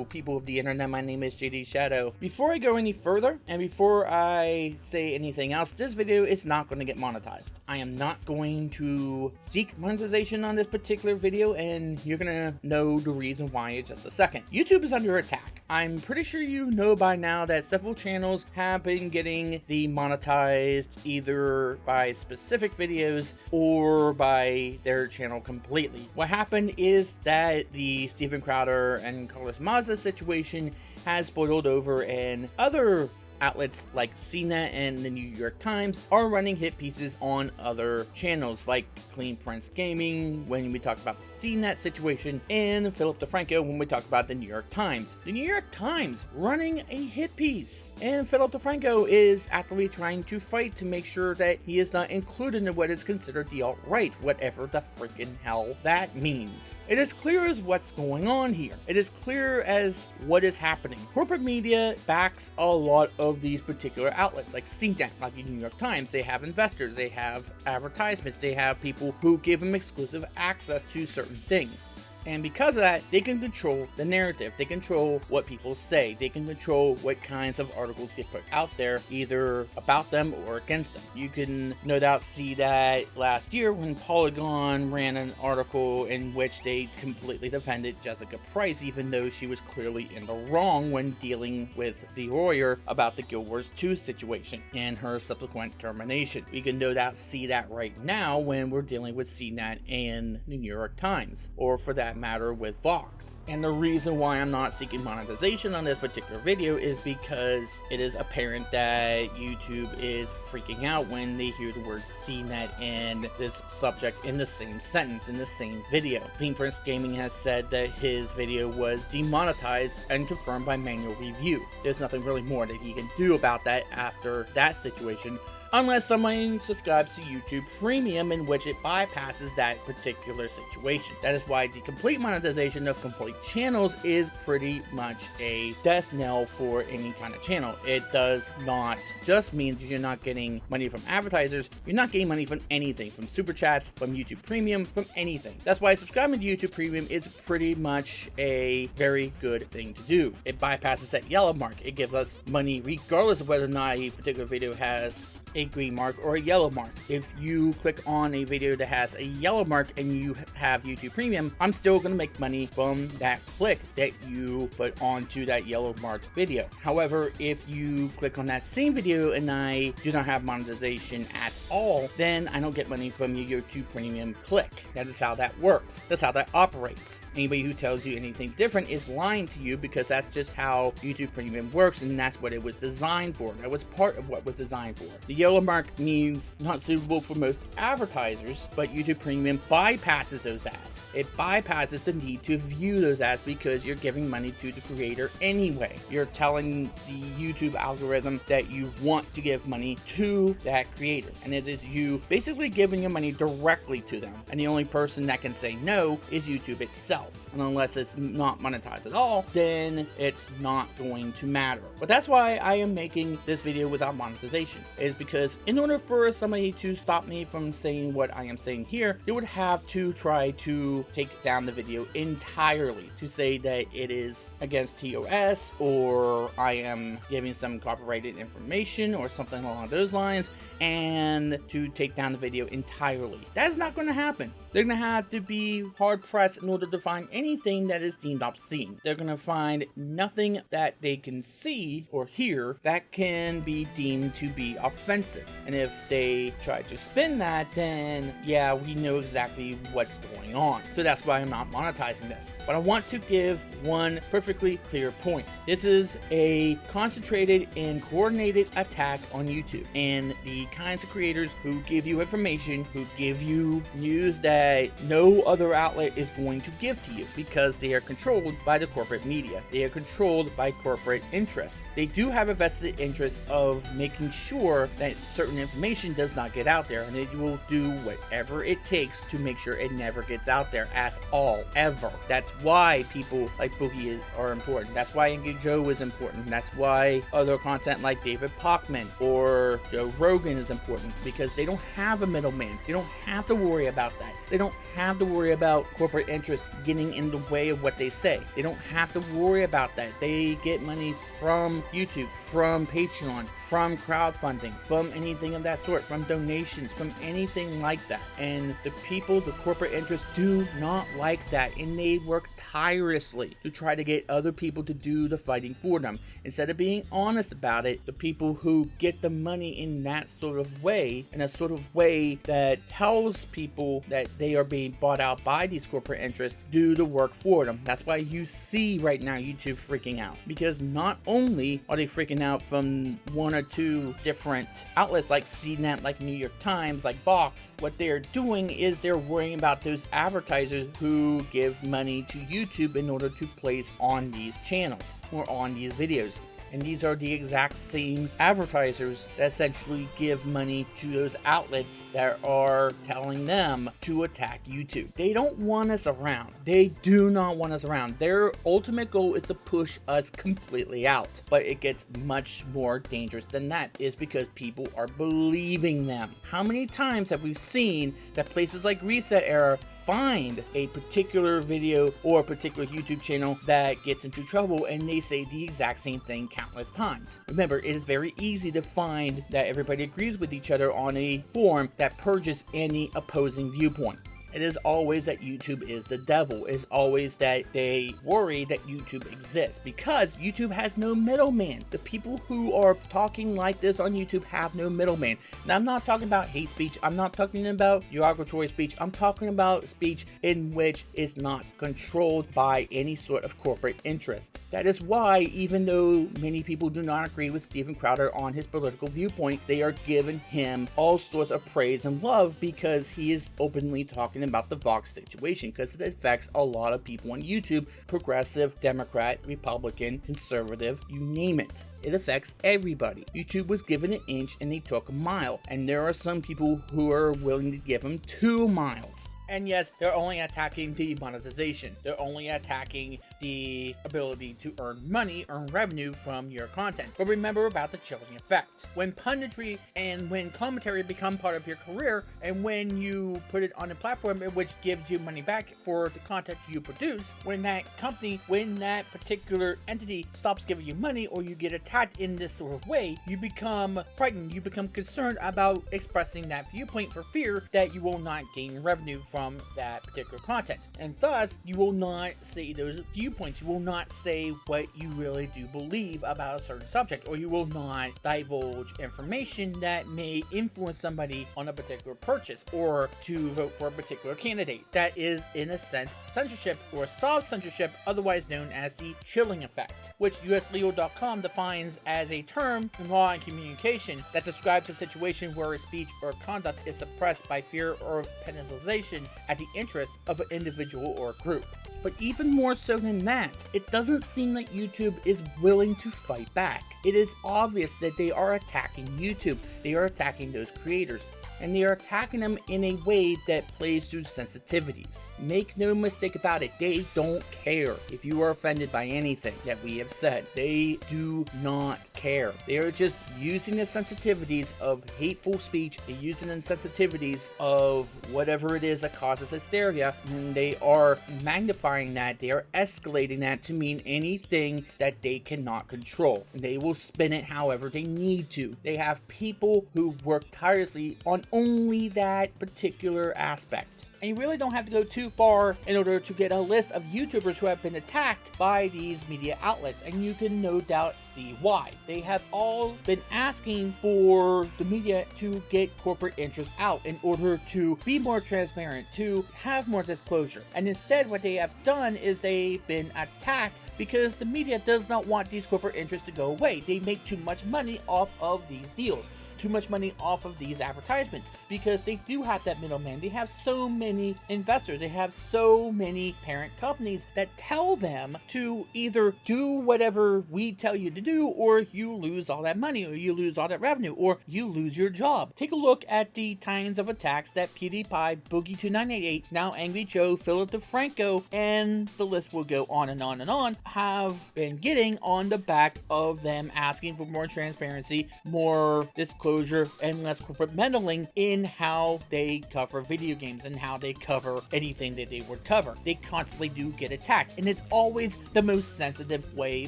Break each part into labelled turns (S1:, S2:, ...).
S1: people of the internet. My name is JD Shadow. Before I go any further, and before I say anything else, this video is not going to get monetized. I am not going to seek monetization on this particular video, and you're going to know the reason why in just a second. YouTube is under attack. I'm pretty sure you know by now that several channels have been getting demonetized either by specific videos or by their channel completely. What happened is that the Steven Crowder and Maza situation has boiled over, and other outlets like CNet and the New York Times are running hit pieces on other channels like Clean Prince Gaming when we talk about the CNet situation, and Philip DeFranco when we talk about the New York Times. The New York Times running a hit piece, and Philip DeFranco is actively trying to fight to make sure that he is not included in what is considered the alt-right, whatever the freaking hell that means. It is clear as what's going on here. It is clear as what is happening. Corporate media backs a lot of these particular outlets like CNet, like the New York Times. They have investors, they have advertisements, they have people who give them exclusive access to certain things. And because of that, they can control the narrative. They control what people say. They can control what kinds of articles get put out there, either about them or against them. You can no doubt see that last year when Polygon ran an article in which they completely defended Jessica Price, even though she was clearly in the wrong when dealing with the lawyer about the Guild Wars 2 situation and her subsequent termination. We can no doubt see that right now when we're dealing with CNet and the New York Times, or for that matter with Vox. And the reason why I'm not seeking monetization on this particular video is because it is apparent that YouTube is freaking out when they hear the words CNet and this subject in the same sentence, in the same video. Clean Prince Gaming has said that his video was demonetized and confirmed by manual review. There's nothing really more that he can do about that after that situation, unless someone subscribes to YouTube Premium, in which it bypasses that particular situation. That is why the complete monetization of complete channels is pretty much a death knell for any kind of channel. It does not just mean that you're not getting money from advertisers, you're not getting money from anything, from super chats, from YouTube Premium, from anything. That's why subscribing to YouTube Premium is pretty much a very good thing to do. It bypasses that yellow mark. It gives us money regardless of whether or not a particular video has a green mark or a yellow mark. If you click on a video that has a yellow mark and you have YouTube Premium, I'm still going to make money from that click that you put onto that yellow marked video. However, if you click on that same video and I do not have monetization at all, then I don't get money from your YouTube Premium click. That is how that works. That's how that operates. Anybody who tells you anything different is lying to you, because that's just how YouTube Premium works, and that's what it was designed for. That was part of what was designed for. The yellow mark means not suitable for most advertisers, but YouTube Premium bypasses those ads. It bypasses the need to view those ads because you're giving money to the creator anyway. You're telling the YouTube algorithm that you want to give money to that creator, and it is you basically giving your money directly to them. And the only person that can say no is YouTube itself. And unless it's not monetized at all, then it's not going to matter. But that's why I am making this video without monetization, is because in order for somebody to stop me from saying what I am saying here, they would have to try to take down the video entirely, to say that it is against TOS, or I am giving some copyrighted information or something along those lines, and to take down the video entirely. That is not going to happen. They're going to have to be hard pressed in order to find anything that is deemed obscene. They're going to find nothing that they can see or hear that can be deemed to be offensive. And if they try to spin that, then yeah, we know exactly what's going on. So that's why I'm not monetizing this. But I want to give one perfectly clear point. This is a concentrated and coordinated attack on YouTube and the kinds of creators who give you information, who give you news that no other outlet is going to give to you, because they are controlled by the corporate media. They are controlled by corporate interests. They do have a vested interest of making sure that certain information does not get out there, and they will do whatever it takes to make sure it never gets out there at all, ever. That's why people like Boogie are important. That's why Angry Joe is important. That's why other content like David Pockman or Joe Rogan middleman is important because they don't have a middleman. They don't have to worry about that. They don't have to worry about corporate interest getting in the way of what they say. They don't have to worry about that. They get money from YouTube, from Patreon, from crowdfunding, from anything of that sort, from donations, from anything like that. And the people, the corporate interests, do not like that, and they work tirelessly to try to get other people to do the fighting for them. Instead of being honest about it, the people who get the money in that sort of way, in a sort of way that tells people that they are being bought out by these corporate interests, do the work for them. That's why you see right now YouTube freaking out, because not only are they freaking out from one or two different outlets like CNet, like New York Times, like Vox, what they're doing is they're worrying about those advertisers who give money to YouTube in order to place on these channels or on these videos. And these are the exact same advertisers that essentially give money to those outlets that are telling them to attack YouTube. They don't want us around. They do not want us around. Their ultimate goal is to push us completely out. But it gets much more dangerous than that, is because people are believing them. How many times have we seen that places like ResetEra find a particular video or a particular YouTube channel that gets into trouble, and they say the exact same thing countless times? Remember, it is very easy to find that everybody agrees with each other on a forum that purges any opposing viewpoint. It is always that YouTube is the devil. It is always that they worry that YouTube exists because YouTube has no middleman. The people who are talking like this on YouTube have no middleman. Now, I'm not talking about hate speech. I'm not talking about derogatory speech. I'm talking about speech in which is not controlled by any sort of corporate interest. That is why, even though many people do not agree with Steven Crowder on his political viewpoint, they are giving him all sorts of praise and love because he is openly talking about the Vox situation, because it affects a lot of people on YouTube: progressive, Democrat, Republican, conservative, you name it. It affects everybody. YouTube was given an inch and they took a mile, and there are some people who are willing to give them 2 miles. And yes, they're only attacking the monetization. They're only attacking the ability to earn money, earn revenue from your content. But remember about the chilling effect. When punditry and when commentary become part of your career, and when you put it on a platform which gives you money back for the content you produce, when that company, when that particular entity stops giving you money, or you get attacked in this sort of way, you become frightened, you become concerned about expressing that viewpoint for fear that you will not gain revenue from that particular content, and thus you will not say those viewpoints. You will not say what you really do believe about a certain subject, or you will not divulge information that may influence somebody on a particular purchase or to vote for a particular candidate. That is, in a sense, censorship or soft censorship, otherwise known as the chilling effect, which uslegal.com defines as a term in law and communication that describes a situation where a speech or conduct is suppressed by fear or penalization at the interest of an individual or group. But even more so than that, it doesn't seem like YouTube is willing to fight back. It is obvious that they are attacking YouTube. They are attacking those creators, and they are attacking them in a way that plays to sensitivities. Make no mistake about it, they don't care if you are offended by anything that we have said. They do not care. They are just using the sensitivities of hateful speech, they're using the sensitivities of whatever it is that causes hysteria, and they are magnifying that, they are escalating that to mean anything that they cannot control. And they will spin it however they need to. They have people who work tirelessly on only that particular aspect. And you really don't have to go too far in order to get a list of YouTubers who have been attacked by these media outlets, and you can no doubt see why. They have all been asking for the media to get corporate interests out in order to be more transparent, to have more disclosure. And instead, what they have done is they've been attacked because the media does not want these corporate interests to go away. They make too much money off of these deals, too much money off of these advertisements, because they do have that middleman. They have so many investors, they have so many parent companies that tell them to either do whatever we tell you to do, or you lose all that money, or you lose all that revenue, or you lose your job. Take a look at the kinds of attacks that PewDiePie, Boogie2988, Now Angry Joe, Philip DeFranco, and the list will go on and on and on, have been getting on the back of them asking for more transparency, more disclosure, disclosure and less corporate meddling in how they cover video games and how they cover anything that they would cover. They constantly do get attacked, and it's always the most sensitive way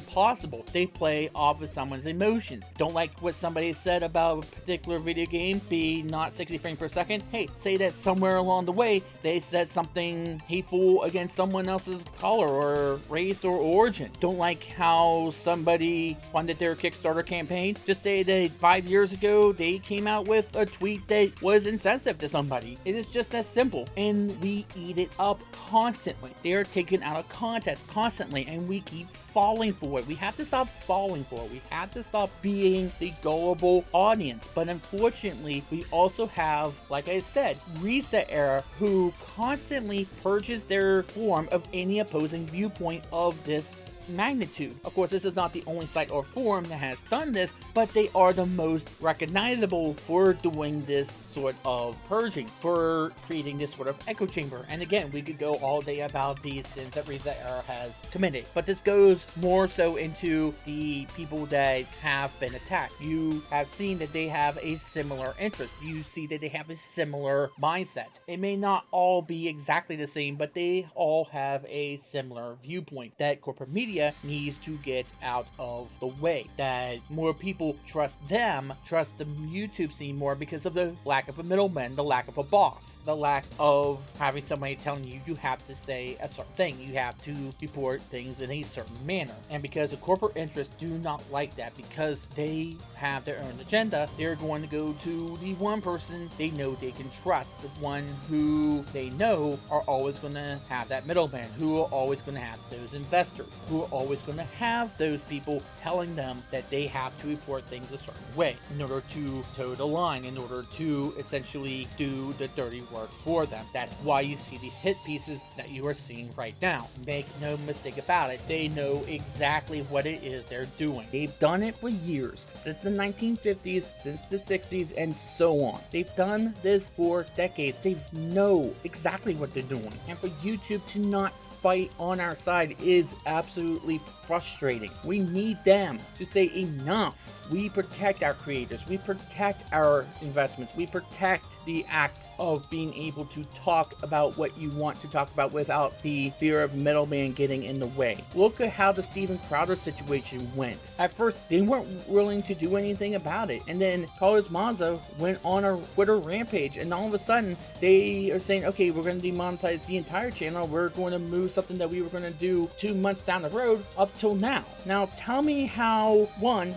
S1: possible. They play off of someone's emotions. Don't like what somebody said about a particular video game be not 60 frames per second? Hey, say that somewhere along the way they said something hateful against someone else's color or race or origin. Don't like how somebody funded their Kickstarter campaign? Just say that 5 years ago they came out with a tweet that was insensitive to somebody. It is just that simple, and we eat it up constantly. They are taken out of context constantly, and we keep falling for it. We have to stop falling for it. We have to stop being the gullible audience. But unfortunately, we also have, like I said, ResetEra, who constantly purges their form of any opposing viewpoint of this magnitude. Of course, this is not the only site or forum that has done this, but they are the most recognizable for doing this sort of purging, for creating this sort of echo chamber. And again, we could go all day about these sins that ResetEra has committed, but this goes more so into the people that have been attacked. You have seen that they have a similar interest. You see that they have a similar mindset. It may not all be exactly the same, but they all have a similar viewpoint that corporate media needs to get out of the way, that more people trust them, trust the YouTube scene more because of the lack of a middleman, the lack of a boss, the lack of having somebody telling you you have to say a certain thing, you have to report things in a certain manner. And because the corporate interests do not like that, because they have their own agenda, they're going to go to the one person they know they can trust, the one who they know are always going to have that middleman, who are always going to have those investors, who are always going to have those people telling them that they have to report things a certain way in order to toe the line, in order to essentially do the dirty work for them. That's why you see the hit pieces that you are seeing right now. Make no mistake about it, they know exactly what it is they're doing. They've done it for years, since the 1950s, since the 60s, and so on. They've done this for decades. They know exactly what they're doing. And for YouTube to not fight on our side is absolutely frustrating. We need them to say enough. We protect our creators, we protect our investments, we protect the acts of being able to talk about what you want to talk about without the fear of middleman getting in the way. Look at how the Steven Crowder situation went. At first, they weren't willing to do anything about it, and then Maza went on a Twitter rampage, and all of a sudden, they are saying, okay, we're going to demonetize the entire channel, we're going to move something that we were going to do 2 months down the road up till now. Now, tell me how, one,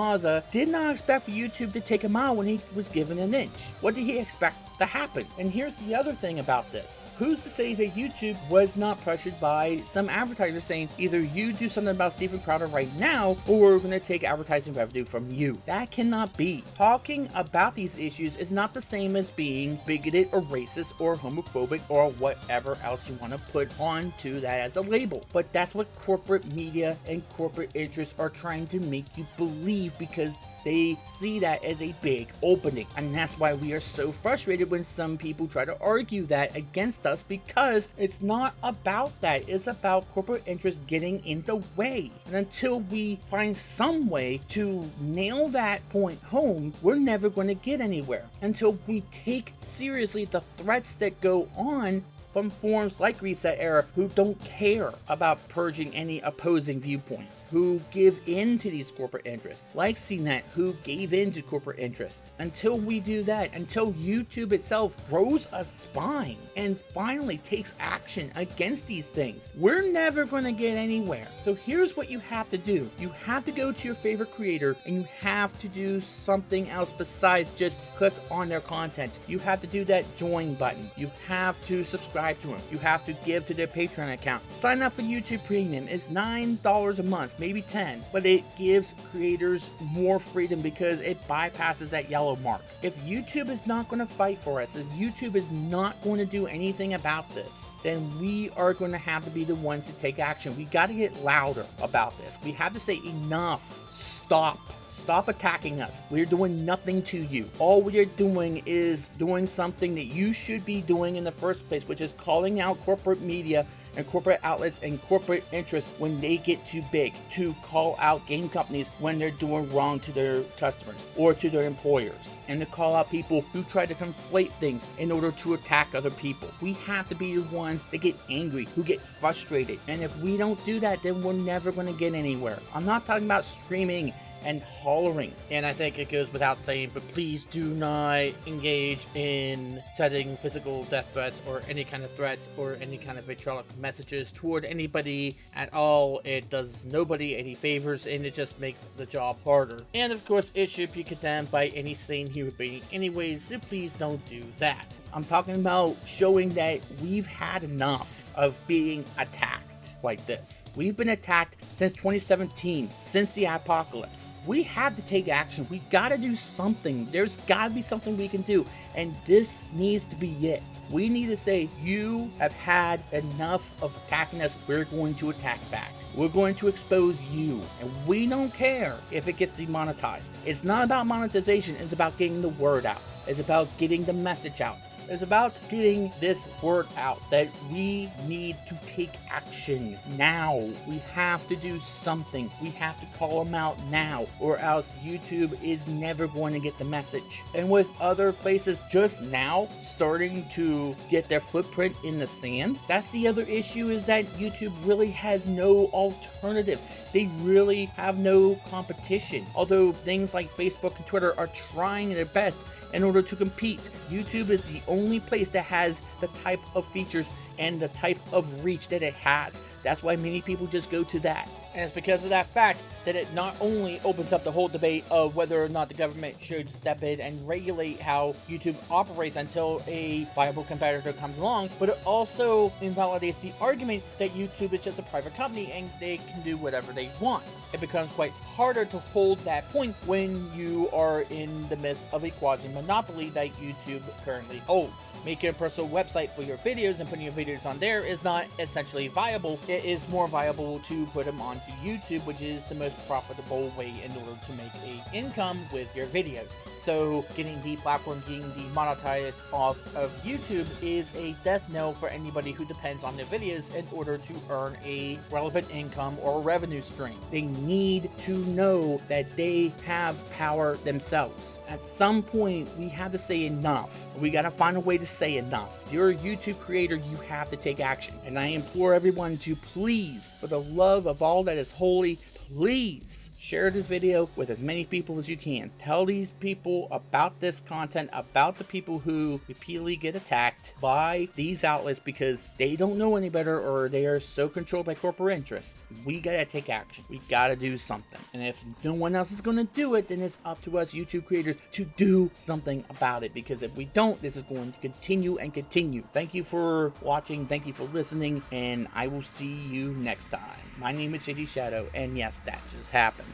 S1: Maza did not expect for YouTube to take him out when he was given an inch. What did he expect to happen? And here's the other thing about this. Who's to say that YouTube was not pressured by some advertisers saying either you do something about Steven Crowder right now or we're going to take advertising revenue from you? That cannot be. Talking about these issues is not the same as being bigoted or racist or homophobic or whatever else you want to put onto that as a label. But that's what corporate media and corporate interests are trying to make you believe, because they see that as a big opening. And that's why we are so frustrated when some people try to argue that against us, because it's not about that. It's about corporate interests getting in the way. And until we find some way to nail that point home, we're never going to get anywhere. Until we take seriously the threats that go on from forums like ResetEra, who don't care about purging any opposing viewpoint, who give in to these corporate interests, like CNet, who gave in to corporate interests. Until we do that, until YouTube itself grows a spine and finally takes action against these things, we're never going to get anywhere. So here's what you have to do. You have to go to your favorite creator and you have to do something else besides just click on their content. You have to do that join button. You have to subscribe to them. You have to give to their Patreon account. Sign up for YouTube Premium. It's $9 a month, maybe 10, but it gives creators more freedom because it bypasses that yellow mark. If YouTube is not going to fight for us, if YouTube is not going to do anything about this, then we are going to have to be the ones to take action. We got to get louder about this. We have to say enough. Stop. Stop attacking us. We're doing nothing to you. All we are doing is doing something that you should be doing in the first place, which is calling out corporate media and corporate outlets and corporate interests when they get too big, to call out game companies when they're doing wrong to their customers or to their employers, and to call out people who try to conflate things in order to attack other people. We have to be the ones that get angry, who get frustrated, and if we don't do that, then we're never going to get anywhere. I'm not talking about screaming and hollering, and I think it goes without saying, but please do not engage in setting physical death threats or any kind of threats or any kind of vitriolic messages toward anybody at all. It does nobody any favors, and it just makes the job harder. And of course, it should be condemned by any sane human being anyways, so please don't do that. I'm talking about showing that we've had enough of being attacked like this. We've been attacked since 2017, since the apocalypse. We have to take action. We gotta do something. There's gotta be something we can do, and this needs to be it. We need to say, you have had enough of attacking us. We're going to attack back. We're going to expose you, and we don't care if it gets demonetized. It's not about monetization, it's about getting the word out. It's about getting the message out. It's about getting this word out that we need to take action now. We have to do something. We have to call them out now, or else YouTube is never going to get the message. And with other places just now starting to get their footprint in the sand, that's the other issue, is that YouTube really has no alternative. They really have no competition. Although things like Facebook and Twitter are trying their best in order to compete, YouTube is the only place that has the type of features and the type of reach that it has. That's why many people just go to that. And it's because of that fact that it not only opens up the whole debate of whether or not the government should step in and regulate how YouTube operates until a viable competitor comes along, but it also invalidates the argument that YouTube is just a private company and they can do whatever they want. It becomes quite harder to hold that point when you are in the midst of a quasi-monopoly that YouTube currently holds. Making a personal website for your videos and putting your videos on there is not essentially viable. It is more viable to put them onto YouTube, which is the most profitable way in order to make an income with your videos. So getting deplatformed, getting demonetized off of YouTube is a death knell for anybody who depends on their videos in order to earn a relevant income or revenue stream. They need to know that they have power themselves. At some point, we have to say enough. We gotta find a way to say enough. If you're a YouTube creator, you have to take action. And I implore everyone to please, for the love of all that is holy, please share this video with as many people as you can. Tell these people about this content, about the people who repeatedly get attacked by these outlets because they don't know any better or they are so controlled by corporate interests. We gotta take action. We gotta do something. And if no one else is gonna do it, then it's up to us YouTube creators to do something about it, because if we don't, this is going to continue and continue. Thank you for watching. Thank you for listening, and I will see you next time. My name is JD Shadow, and yes, that just happened.